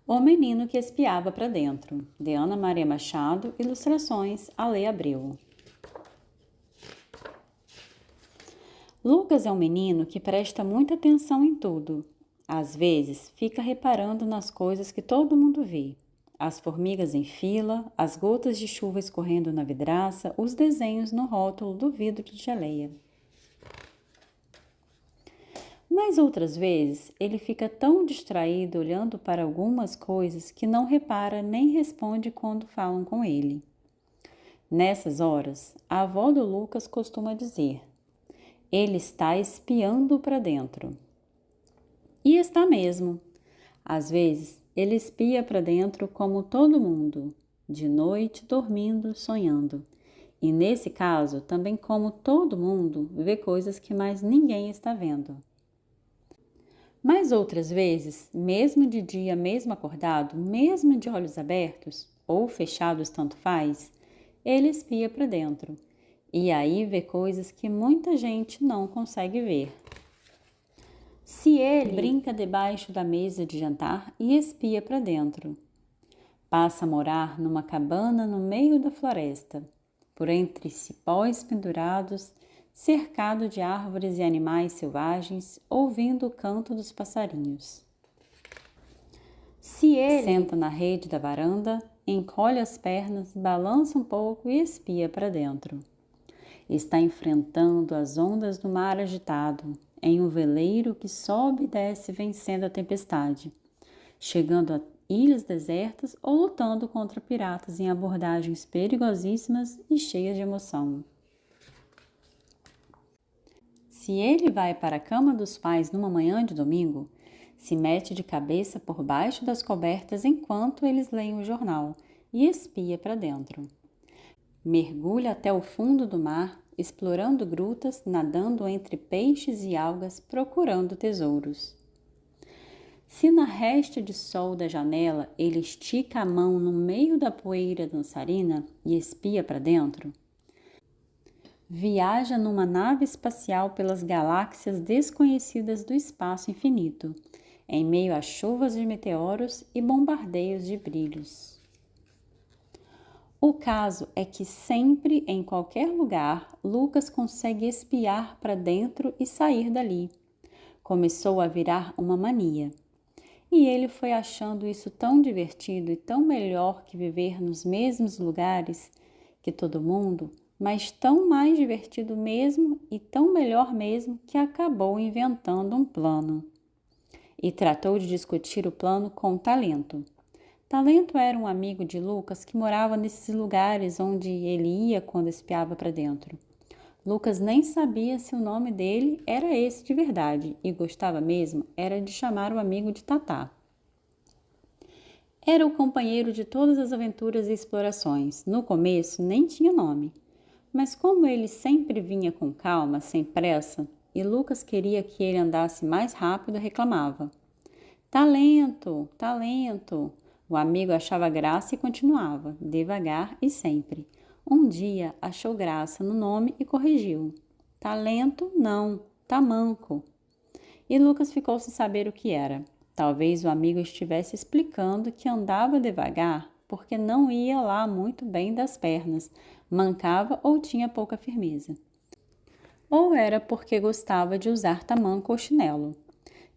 O Menino que Espiava para Dentro, de Ana Maria Machado, ilustrações Ale Abreu. Lucas é um menino que presta muita atenção em tudo. Às vezes, fica reparando nas coisas que todo mundo vê. As formigas em fila, as gotas de chuva escorrendo na vidraça, os desenhos no rótulo do vidro de geleia. Mas outras vezes, ele fica tão distraído olhando para algumas coisas que não repara nem responde quando falam com ele. Nessas horas, a avó do Lucas costuma dizer: ele está espiando para dentro. E está mesmo. Às vezes, ele espia para dentro como todo mundo, de noite, dormindo, sonhando. E nesse caso, também como todo mundo, vê coisas que mais ninguém está vendo. Mas outras vezes, mesmo de dia, mesmo acordado, mesmo de olhos abertos, ou fechados tanto faz, ele espia para dentro. E aí vê coisas que muita gente não consegue ver. Se ele brinca debaixo da mesa de jantar e espia para dentro. Passa a morar numa cabana no meio da floresta, por entre cipós pendurados, cercado de árvores e animais selvagens, ouvindo o canto dos passarinhos. Se ele senta na rede da varanda, encolhe as pernas, balança um pouco e espia para dentro. Está enfrentando as ondas do mar agitado, em um veleiro que sobe e desce vencendo a tempestade, chegando a ilhas desertas ou lutando contra piratas em abordagens perigosíssimas e cheias de emoção. Se ele vai para a cama dos pais numa manhã de domingo, se mete de cabeça por baixo das cobertas enquanto eles leem o jornal e espia para dentro. Mergulha até o fundo do mar, explorando grutas, nadando entre peixes e algas, procurando tesouros. Se na resta de sol da janela ele estica a mão no meio da poeira dançarina e espia para dentro, viaja numa nave espacial pelas galáxias desconhecidas do espaço infinito, em meio a chuvas de meteoros e bombardeios de brilhos. O caso é que sempre, em qualquer lugar, Lucas consegue espiar para dentro e sair dali. Começou a virar uma mania. E ele foi achando isso tão divertido e tão melhor que viver nos mesmos lugares que todo mundo, mas tão mais divertido mesmo e tão melhor mesmo que acabou inventando um plano. E tratou de discutir o plano com Talento. Talento era um amigo de Lucas que morava nesses lugares onde ele ia quando espiava para dentro. Lucas nem sabia se o nome dele era esse de verdade e gostava mesmo era de chamar o amigo de Tatá. Era o companheiro de todas as aventuras e explorações. No começo nem tinha nome. Mas como ele sempre vinha com calma, sem pressa, e Lucas queria que ele andasse mais rápido, reclamava: Talento, Talento! O amigo achava graça e continuava, devagar e sempre. Um dia achou graça no nome e corrigiu: Talento não, tamanco. E Lucas ficou sem saber o que era. Talvez o amigo estivesse explicando que andava devagar porque não ia lá muito bem das pernas, mancava ou tinha pouca firmeza. Ou era porque gostava de usar tamanco ou chinelo.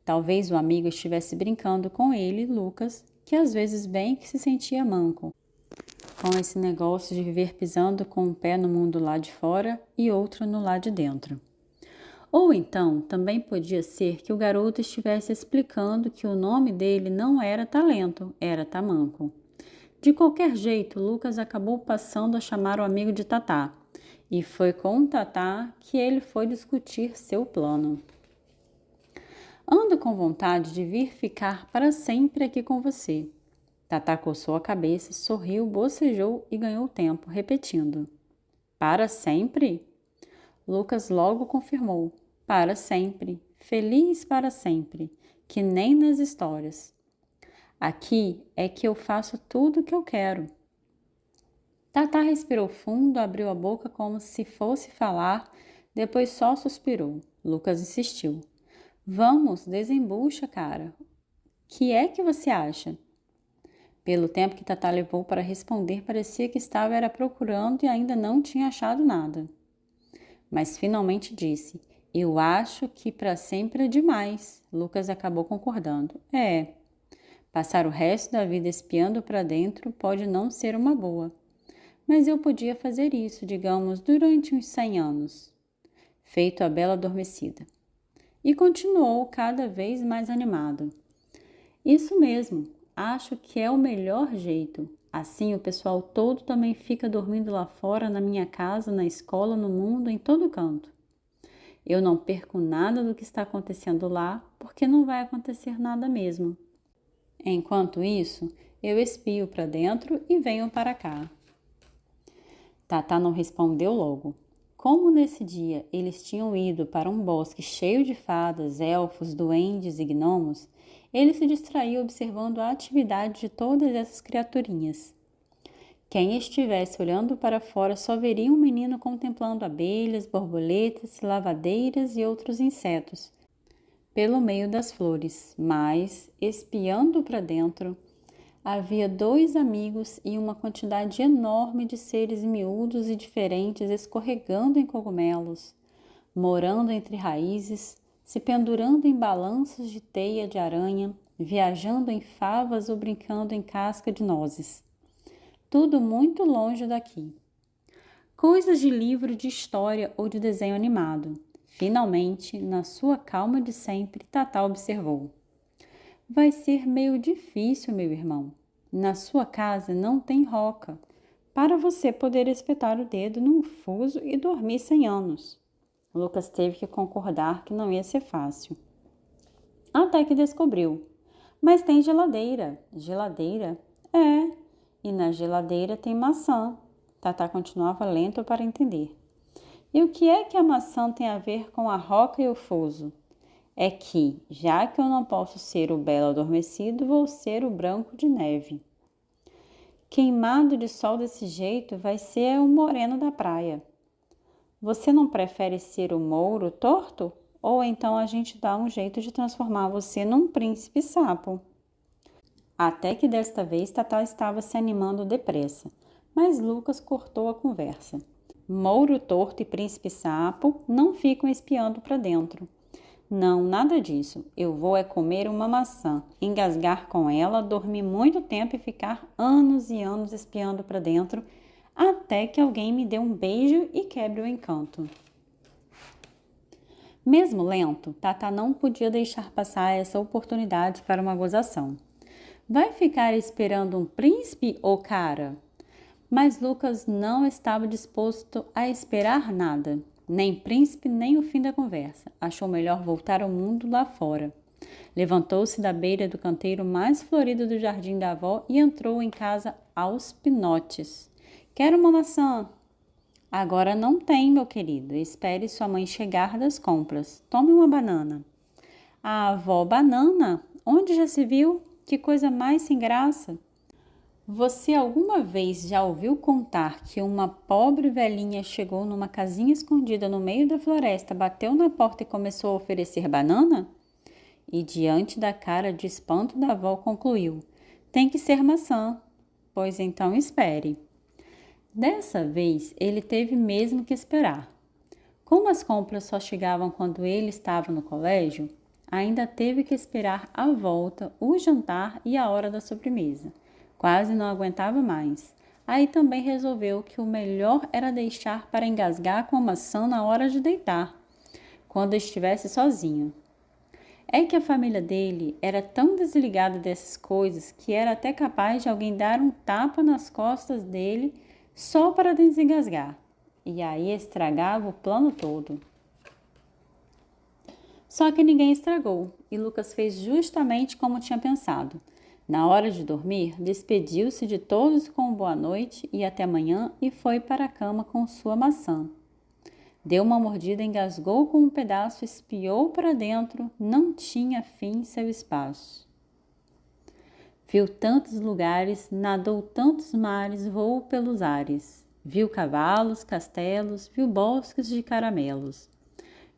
Talvez o amigo estivesse brincando com ele, Lucas, que às vezes bem que se sentia manco, com esse negócio de viver pisando com um pé no mundo lá de fora e outro no lá de dentro. Ou então, também podia ser que o garoto estivesse explicando que o nome dele não era Talento, era Tamanco. De qualquer jeito, Lucas acabou passando a chamar o amigo de Tatá, e foi com o Tatá que ele foi discutir seu plano. Ando com vontade de vir ficar para sempre aqui com você. Tatá coçou a cabeça, sorriu, bocejou e ganhou tempo, repetindo: Para sempre? Lucas logo confirmou: Para sempre, feliz para sempre, que nem nas histórias. Aqui é que eu faço tudo o que eu quero. Tatá respirou fundo, abriu a boca como se fosse falar, depois só suspirou. Lucas insistiu: Vamos, desembucha, cara. Que é que você acha? Pelo tempo que Tatá levou para responder, parecia que estava era procurando e ainda não tinha achado nada. Mas finalmente disse: eu acho que para sempre é demais. Lucas acabou concordando. Passar o resto da vida espiando para dentro pode não ser uma boa. Mas eu podia fazer isso, digamos, durante uns 100 anos. Feito a bela adormecida. E continuou cada vez mais animado. Isso mesmo, acho que é o melhor jeito. Assim o pessoal todo também fica dormindo lá fora, na minha casa, na escola, no mundo, em todo canto. Eu não perco nada do que está acontecendo lá, porque não vai acontecer nada mesmo. Enquanto isso, eu espio para dentro e venho para cá. Tatá não respondeu logo. Como nesse dia eles tinham ido para um bosque cheio de fadas, elfos, duendes e gnomos, ele se distraía observando a atividade de todas essas criaturinhas. Quem estivesse olhando para fora só veria um menino contemplando abelhas, borboletas, lavadeiras e outros insetos pelo meio das flores, mas, espiando para dentro, havia 2 amigos e uma quantidade enorme de seres miúdos e diferentes escorregando em cogumelos, morando entre raízes, se pendurando em balanços de teia de aranha, viajando em favas ou brincando em casca de nozes. Tudo muito longe daqui. Coisas de livro de história ou de desenho animado. Finalmente, na sua calma de sempre, Tatá observou. Vai ser meio difícil, meu irmão. Na sua casa não tem roca, para você poder espetar o dedo num fuso e dormir 100 anos. Lucas teve que concordar que não ia ser fácil. Até que descobriu. Mas tem geladeira. Geladeira? E na geladeira tem maçã. Tatá continuava lento para entender. E o que é que a maçã tem a ver com a roca e o fuso? É que, já que eu não posso ser o belo adormecido, vou ser o branco de neve. Queimado de sol desse jeito vai ser o moreno da praia. Você não prefere ser o mouro torto? Ou então a gente dá um jeito de transformar você num príncipe sapo. Até que desta vez Tatá estava se animando depressa, mas Lucas cortou a conversa. Mouro torto e príncipe sapo não ficam espiando para dentro. Não, nada disso. Eu vou comer uma maçã, engasgar com ela, dormir muito tempo e ficar anos e anos espiando para dentro, até que alguém me dê um beijo e quebre o encanto. Mesmo lento, Tatá não podia deixar passar essa oportunidade para uma gozação. Vai ficar esperando um príncipe, ô cara? Mas Lucas não estava disposto a esperar nada. Nem príncipe, nem o fim da conversa. Achou melhor voltar ao mundo lá fora. Levantou-se da beira do canteiro mais florido do jardim da avó e entrou em casa aos pinotes. Quero uma maçã. Agora não tem, meu querido. Espere sua mãe chegar das compras. Tome uma banana. A avó banana? Onde já se viu? Que coisa mais sem graça. Você alguma vez já ouviu contar que uma pobre velhinha chegou numa casinha escondida no meio da floresta, bateu na porta e começou a oferecer banana? E diante da cara de espanto da avó concluiu: tem que ser maçã. Pois então espere. Dessa vez ele teve mesmo que esperar. Como as compras só chegavam quando ele estava no colégio, ainda teve que esperar a volta, o jantar e a hora da sobremesa. Quase não aguentava mais. Aí também resolveu que o melhor era deixar para engasgar com a maçã na hora de deitar, quando estivesse sozinho. É que a família dele era tão desligada dessas coisas que era até capaz de alguém dar um tapa nas costas dele só para desengasgar. E aí estragava o plano todo. Só que ninguém estragou, e Lucas fez justamente como tinha pensado. Na hora de dormir, despediu-se de todos com boa noite e até amanhã e foi para a cama com sua maçã. Deu uma mordida, engasgou com um pedaço, espiou para dentro, não tinha fim seu espaço. Viu tantos lugares, nadou tantos mares, voou pelos ares. Viu cavalos, castelos, viu bosques de caramelos.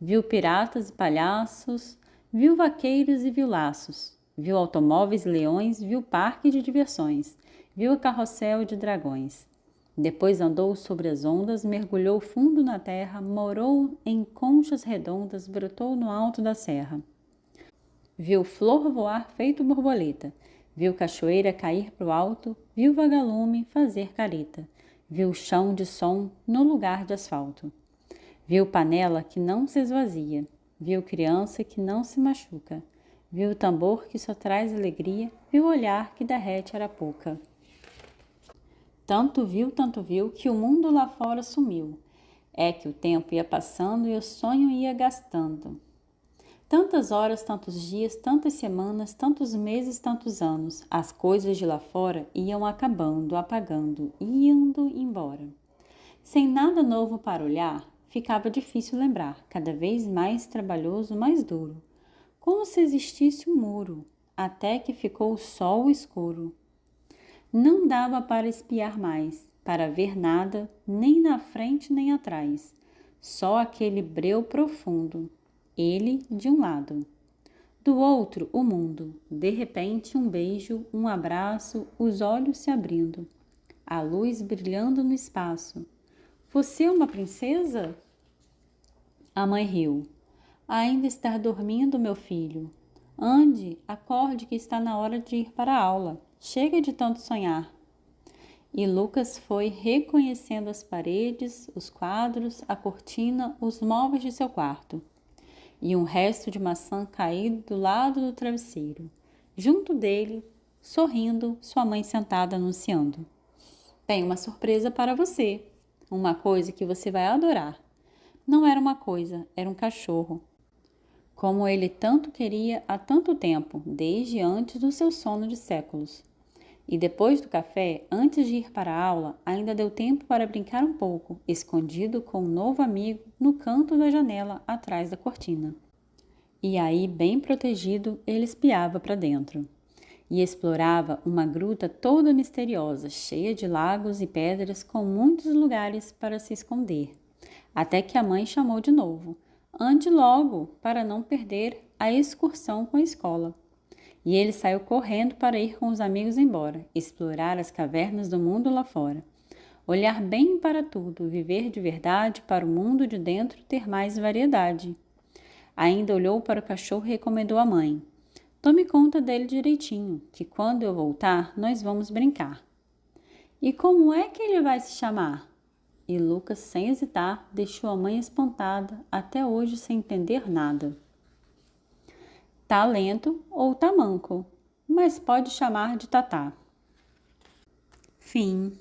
Viu piratas e palhaços, viu vaqueiros e viu laços. Viu automóveis, leões, viu parque de diversões, viu carrossel de dragões. Depois andou sobre as ondas, mergulhou fundo na terra, morou em conchas redondas, brotou no alto da serra. Viu flor voar feito borboleta, viu cachoeira cair pro alto, viu vagalume fazer careta, viu chão de som no lugar de asfalto. Viu panela que não se esvazia, viu criança que não se machuca, viu tambor que só traz alegria, viu olhar que derrete arapuca. Tanto viu, que o mundo lá fora sumiu. É que o tempo ia passando e o sonho ia gastando. Tantas horas, tantos dias, tantas semanas, tantos meses, tantos anos, as coisas de lá fora iam acabando, apagando, indo embora. Sem nada novo para olhar, ficava difícil lembrar, cada vez mais trabalhoso, mais duro. Como se existisse um muro, até que ficou o sol escuro. Não dava para espiar mais, para ver nada, nem na frente nem atrás. Só aquele breu profundo, ele de um lado. Do outro, o mundo. De repente, um beijo, um abraço, os olhos se abrindo. A luz brilhando no espaço. Você é uma princesa? A mãe riu. Ainda está dormindo, meu filho. Ande, acorde que está na hora de ir para a aula. Chega de tanto sonhar. E Lucas foi reconhecendo as paredes, os quadros, a cortina, os móveis de seu quarto. E um resto de maçã caído do lado do travesseiro. Junto dele, sorrindo, sua mãe sentada anunciando. Tem uma surpresa para você. Uma coisa que você vai adorar. Não era uma coisa, era um cachorro. Como ele tanto queria há tanto tempo, desde antes do seu sono de séculos. E depois do café, antes de ir para a aula, ainda deu tempo para brincar um pouco, escondido com um novo amigo no canto da janela atrás da cortina. E aí, bem protegido, ele espiava para dentro. E explorava uma gruta toda misteriosa, cheia de lagos e pedras com muitos lugares para se esconder. Até que a mãe chamou de novo. Ande logo, para não perder a excursão com a escola. E ele saiu correndo para ir com os amigos embora, explorar as cavernas do mundo lá fora. Olhar bem para tudo, viver de verdade para o mundo de dentro ter mais variedade. Ainda olhou para o cachorro e recomendou à mãe. Tome conta dele direitinho, que quando eu voltar, nós vamos brincar. E como é que ele vai se chamar? E Lucas, sem hesitar, deixou a mãe espantada, até hoje sem entender nada. Tá lento ou tá manco, mas pode chamar de Tatá. Fim.